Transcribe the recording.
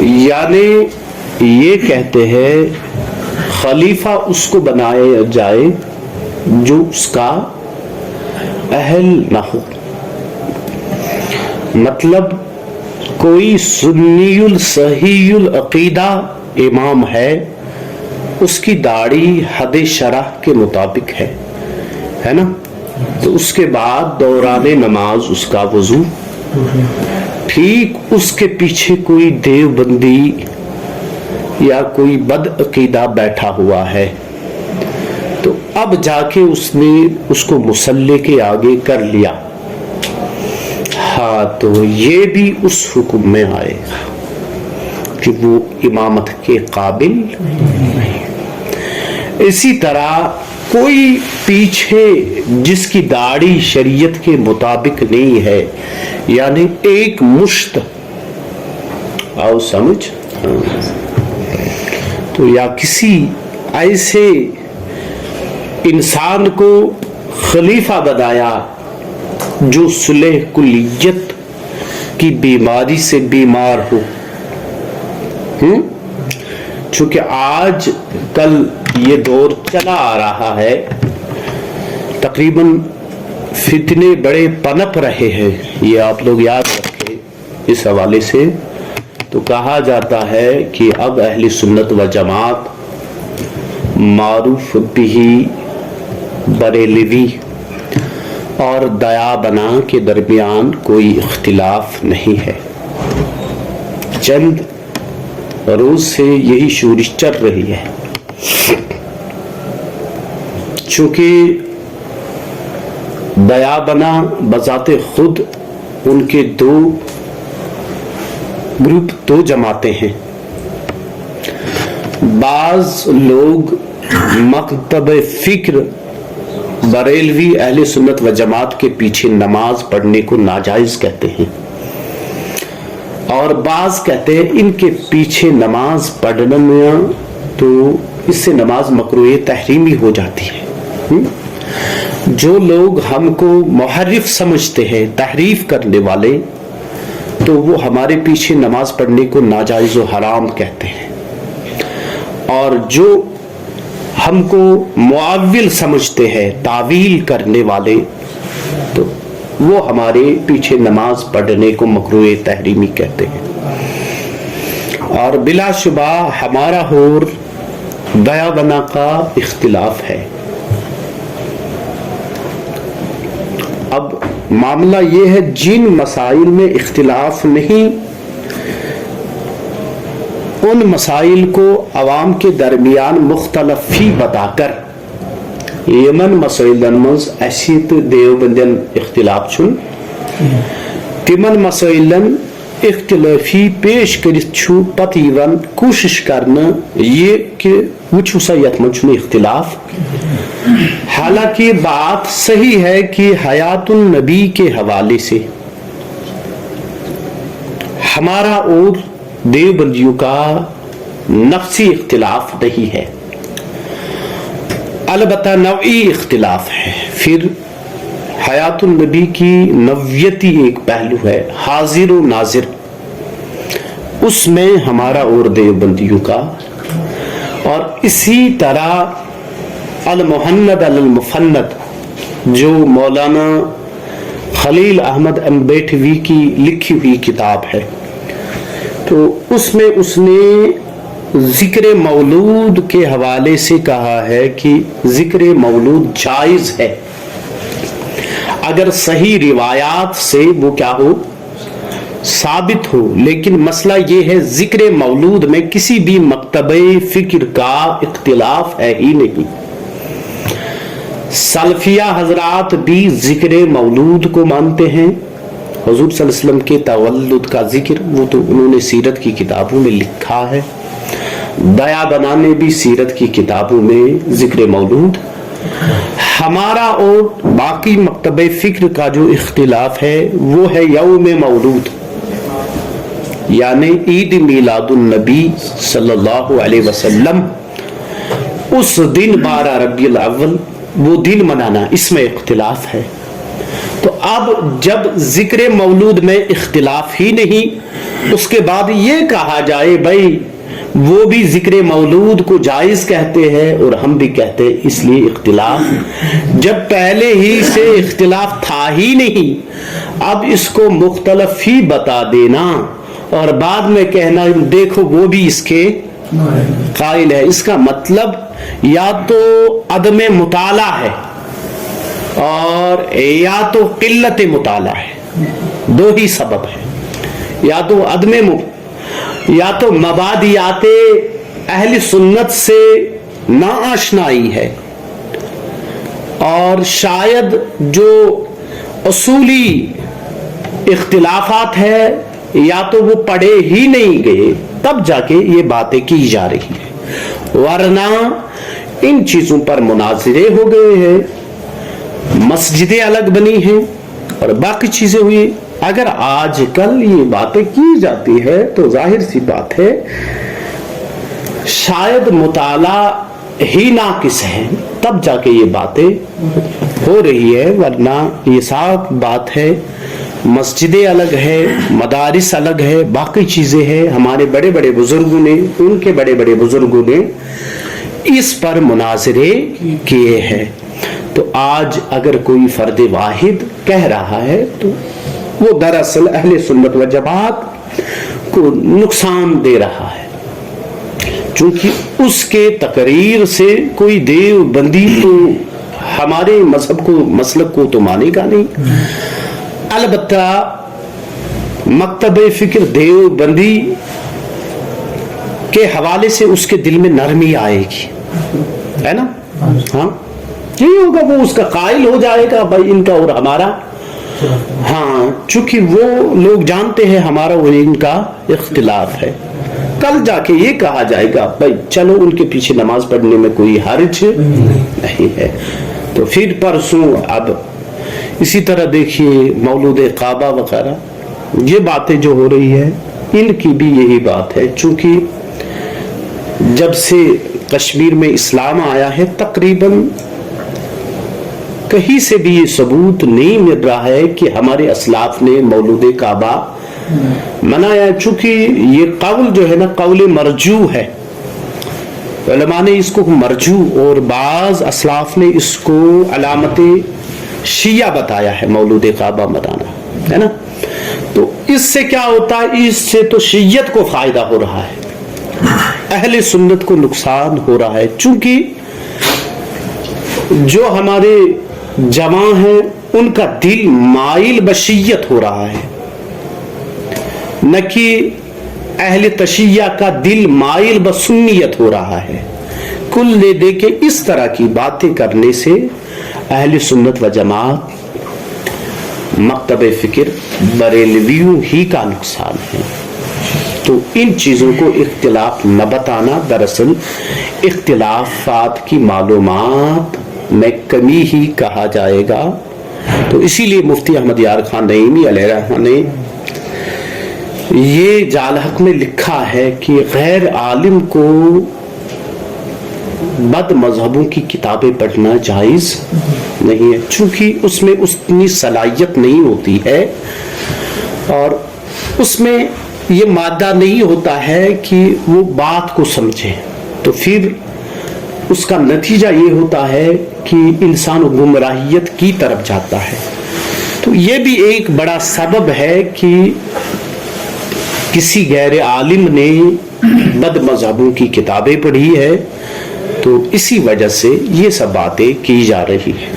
یعنی یہ کہتے ہیں خلیفہ اس کو بنایا جائے جو اس کا اہل نہ ہو. مطلب کوئی سنی الصحیح العقیدہ امام ہے، اس کی داڑھی حد شرح کے مطابق ہے نا، تو اس کے بعد دوران نماز اس کا وضو. ٹھیک اس کے پیچھے کوئی دیوبندی یا کوئی بد عقیدہ بیٹھا ہوا ہے تو اب جا کے اس نے اس کو مصلی کے آگے کر لیا، ہاں تو یہ بھی اس حکم میں آئے گا کہ وہ امامت کے قابل نہیں. اسی طرح کوئی پیچھے جس کی داڑھی شریعت کے مطابق نہیں ہے، یعنی ایک مشت آؤ سمجھ، تو یا کسی ایسے انسان کو خلیفہ بنایا جو صلح کلیت کی بیماری سے بیمار ہو. چونکہ آج کل یہ دور چلا آ رہا ہے، تقریباً فتنے بڑے پنپ رہے ہیں، یہ آپ لوگ یاد رکھیں. اس حوالے سے تو کہا جاتا ہے کہ اب اہل سنت و جماعت معروف بھی بریلوی اور دیا بنا کے درمیان کوئی اختلاف نہیں ہے. چند روز سے یہی شورش چل رہی ہے، چونکہ دیا بنا بذات خود ان کے دو گروپ، دو جماعتیں ہیں. بعض لوگ مکتب فکر بریلوی اہل سنت و جماعت کے پیچھے نماز پڑھنے کو ناجائز کہتے ہیں، اور بعض کہتے ہیں ان کے پیچھے نماز پڑھنا تو اس سے نماز مکروہ تحریمی ہو جاتی ہے. جو لوگ ہم کو محرف سمجھتے ہیں، تحریف کرنے والے، تو وہ ہمارے پیچھے نماز پڑھنے کو ناجائز و حرام کہتے ہیں، اور جو ہم کو معول سمجھتے ہیں، تعویل کرنے والے، تو وہ ہمارے پیچھے نماز پڑھنے کو مکروہ تحریمی کہتے ہیں. اور بلا شبہ ہمارا اور دیا بنا کا اختلاف ہے. اب معاملہ یہ ہے، جن مسائل میں اختلاف نہیں، ان مسائل کو عوام کے درمیان مختلفی بتا کر یمن مسائلن مز اسی تو دیوبندین اختلاف چھن، تمن مسائلن اختلافی پیش کرت چھو پتہ یوان کوشش کرنا یہ کہ وچھو سا یت من چھن اختلاف. حالانکہ بات صحیح ہے کہ حیات النبی کے حوالے سے ہمارا اور دیوبندیوں کا نفسی اختلاف نہیں ہے، البتہ نوعی اختلاف ہے. پھر حیات النبی کی نوعیتی ایک پہلو ہے، حاضر و ناظر، اس میں ہمارا اور دیوبندیوں کا. اور اسی طرح المحند المفند جو مولانا خلیل احمد امبیٹوی کی لکھی ہوئی کتاب ہے، تو اس میں اس نے ذکر مولود کے حوالے سے کہا ہے کہ ذکر مولود جائز ہے اگر صحیح روایات سے وہ کیا ہو، ثابت ہو. لیکن مسئلہ یہ ہے ذکر مولود میں کسی بھی مکتبہ فکر کا اختلاف ہے ہی نہیں. سلفیہ حضرات بھی ذکر مولود کو مانتے ہیں. حضور صلی اللہ علیہ وسلم کے تولد کا ذکر وہ تو انہوں نے سیرت کی کتابوں میں لکھا ہے. دیا بنانے بھی سیرت کی کتابوں میں ذکر مولود. ہمارا اور باقی مکتبہ فکر کا جو اختلاف ہے وہ ہے یوم مولود، یعنی عید میلاد النبی صلی اللہ علیہ وسلم. اس دن 12 ربیع الاول وہ دن منانا، اس میں اختلاف ہے. تو اب جب ذکر مولود میں اختلاف ہی نہیں، اس کے بعد یہ کہا جائے بھائی وہ بھی ذکر مولود کو جائز کہتے ہیں اور ہم بھی کہتے ہیں، اس لیے اختلاف جب پہلے ہی سے اختلاف تھا ہی نہیں، اب اس کو مختلف ہی بتا دینا اور بعد میں کہنا دیکھو وہ بھی اس کے قائل ہے، اس کا مطلب یا تو عدم مطالعہ ہے اور یا تو قلت مطالعہ ہے، دو ہی سبب ہے، یا تو یا تو مبادیات اہل سنت سے ناآشنائی ہے، اور شاید جو اصولی اختلافات ہے یا تو وہ پڑھے ہی نہیں گئے تب جا کے یہ باتیں کی جا رہی ہیں، ورنہ ان چیزوں پر مناظرے ہو گئے ہیں، مسجدیں الگ بنی ہیں اور باقی چیزیں ہوئی۔ اگر آج کل یہ باتیں کی جاتی ہے تو ظاہر سی بات ہے شاید مطالعہ ہی ناقص ہے، تب جا کے یہ باتیں ہو رہی ہے، ورنہ یہ صاف بات ہے مسجدیں الگ ہے، مدارس الگ ہے، باقی چیزیں ہیں۔ ہمارے بڑے بڑے بزرگوں نے، ان کے بڑے بڑے بزرگوں نے اس پر مناظرے کیے ہیں۔ تو آج اگر کوئی فرد واحد کہہ رہا ہے تو وہ دراصل اہل سنت و جماعت کو نقصان دے رہا ہے، چونکہ اس کے تقریر سے کوئی دیوبندی تو ہمارے مذہب کو، مسلک کو تو مانے گا نہیں، البتہ مکتب فکر دیوبندی کے حوالے سے اس کے دل میں نرمی آئے گی، ہے نا؟ ہاں یہی ہوگا، وہ اس کا قائل ہو جائے گا بھائی ان کا اور ہمارا، ہاں چونکہ وہ لوگ جانتے ہیں ہمارا اور ان کا اختلاف ہے۔ کل جا کے یہ کہا جائے گا بھائی چلو ان کے پیچھے نماز پڑھنے میں کوئی حرج نہیں ہے۔ تو پھر پرسوں اب اسی طرح دیکھیے مولود کعبہ وغیرہ یہ باتیں جو ہو رہی ہے، ان کی بھی یہی بات ہے، چونکہ جب سے کشمیر میں اسلام آیا ہے تقریباً کہیں سے بھی یہ ثبوت نہیں مل رہا ہے کہ ہمارے اسلاف نے مولود کعبہ منایا، چونکہ یہ قول جو ہے نا قول مرجو ہے، علماء نے اس کو مرجو اور بعض اسلاف نے اس کو علامت شیعہ بتایا ہے مولود کعبہ منانا، ہے نا؟ تو اس سے کیا ہوتا ہے، اس سے تو شیعت کو فائدہ ہو رہا ہے، اہل سنت کو نقصان ہو رہا ہے، چونکہ جو ہمارے جماع ہیں ان کا دل مائل بشیعت ہو رہا ہے، نہ کہ اہل تشیع کا دل مائل بسنیت ہو رہا ہے۔ کل لے دے کے اس طرح کی باتیں کرنے سے اہل سنت و جماعت مکتب فکر بریلویوں ہی کا نقصان ہے۔ تو ان چیزوں کو اختلاف نہ بتانا دراصل اختلافات کی معلومات میں کمی ہی کہا جائے گا۔ تو اسی لیے مفتی احمد یار خان نعیمی علیہ رحمہ نے یہ جال حق میں لکھا ہے کہ غیر عالم کو بد مذہبوں کی کتابیں پڑھنا جائز نہیں ہے، چونکہ اس میں اتنی صلاحیت نہیں ہوتی ہے اور اس میں یہ مادہ نہیں ہوتا ہے کہ وہ بات کو سمجھے، تو پھر اس کا نتیجہ یہ ہوتا ہے کہ انسان گمراہیت کی طرف جاتا ہے۔ تو یہ بھی ایک بڑا سبب ہے کہ کسی غیر عالم نے بد مذہبوں کی کتابیں پڑھی ہے، تو اسی وجہ سے یہ سب باتیں کی جا رہی ہیں۔